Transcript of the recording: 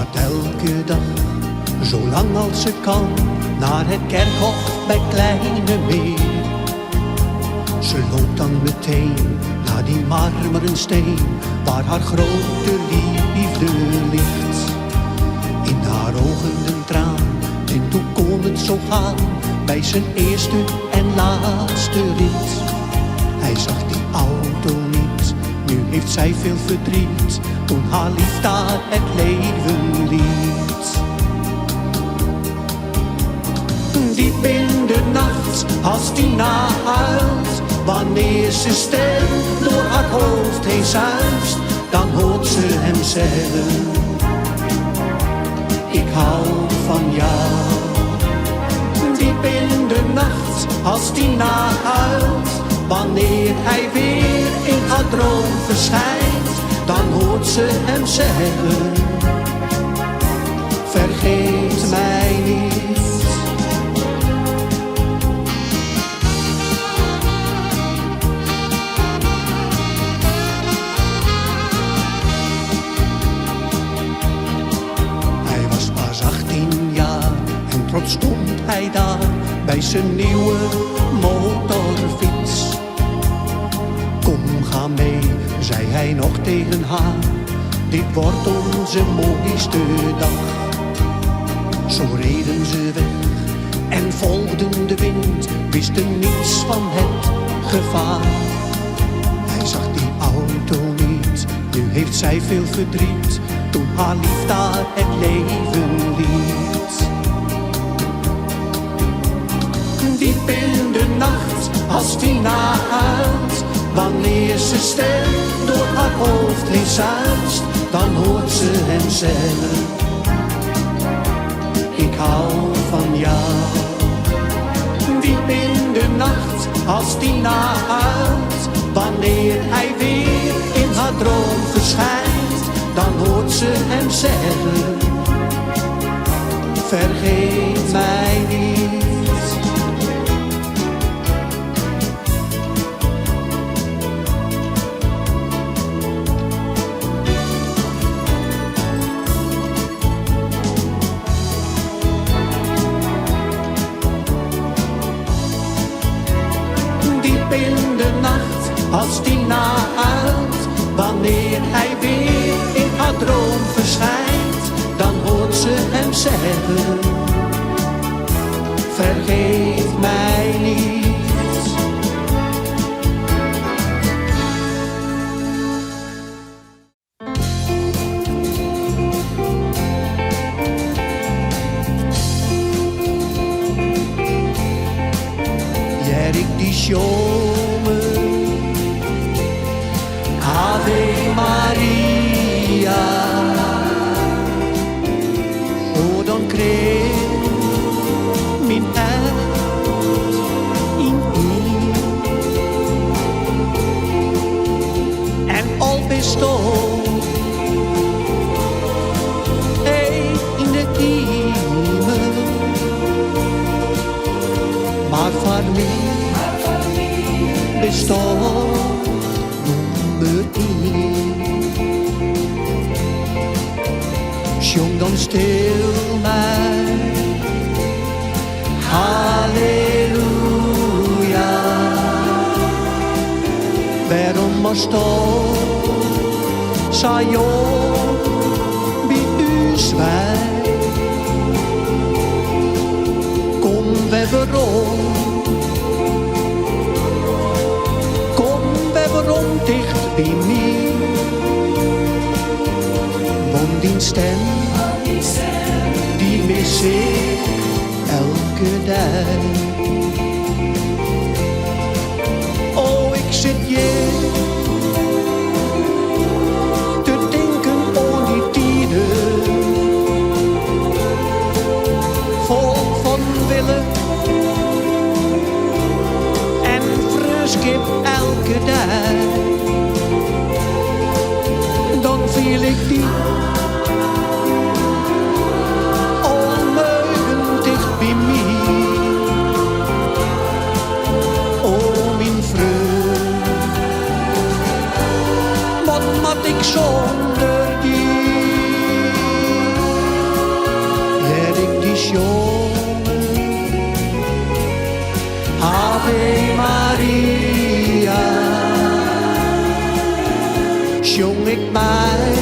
gaat elke dag, zolang als ze kan, naar het kerkhof bij Kleine Meer. Ze loopt dan meteen naar die marmeren steen, waar haar grote liefde ligt. In haar ogen een traan, en toen kon het zo gaan, bij zijn eerste en laatste rit. Hij zag die auto niet, nu heeft zij veel verdriet, toen haar lief daar het leven liet. Diep in de nacht, als Tina huilt, wanneer ze stem door haar hoofd heen zuist, dan hoort ze hem zeggen: ik hou van jou. Diep in de nacht, als Tina huilt, wanneer hij weer in haar droom verschijnt, dan hoort ze hem zeggen: vergeet mij niet. Hij was pas 18 jaar en trots stond hij daar bij zijn nieuwe motorfiets. Kom, ga mee, zei hij nog tegen haar, dit wordt onze mooiste dag. Zo reden ze weg en volgden de wind, wisten niets van het gevaar. Hij zag die auto niet, nu heeft zij veel verdriet, toen haar lief daar het leven liet. Diep in de nacht, als Tina huilt, wanneer ze stem door haar hoofd heen zuist, dan hoort ze hem zeggen: ik hou van jou. Diep in de nacht, als Tina huilt, wanneer hij weer in haar droom verschijnt, dan hoort ze hem zeggen: vergeet mij niet. In de nacht, als Tina huilt, wanneer hij weer in haar droom verschijnt, dan hoort ze hem zeggen: vergeet mij niet. Erik die jongen, Ave Maria, och de kreeg min hart in en al bestond hij in de hemel, maar voor mij bestond nummer 1. Sjong dan stil mij, halleluja. Waarom moest zij bij u zwijgen? Kom we waarom? Waarom dicht bij mij? Want die stem, die mis ik elke dag. Oh, ik zit hier te denken aan die tijden, vol van willen en fruskip elke dag. Dan viel ik die onmogelijk dicht bij mij. Oh, mijn vreugd, wat moet ik zonder die? Ave Maria. Zong ik mij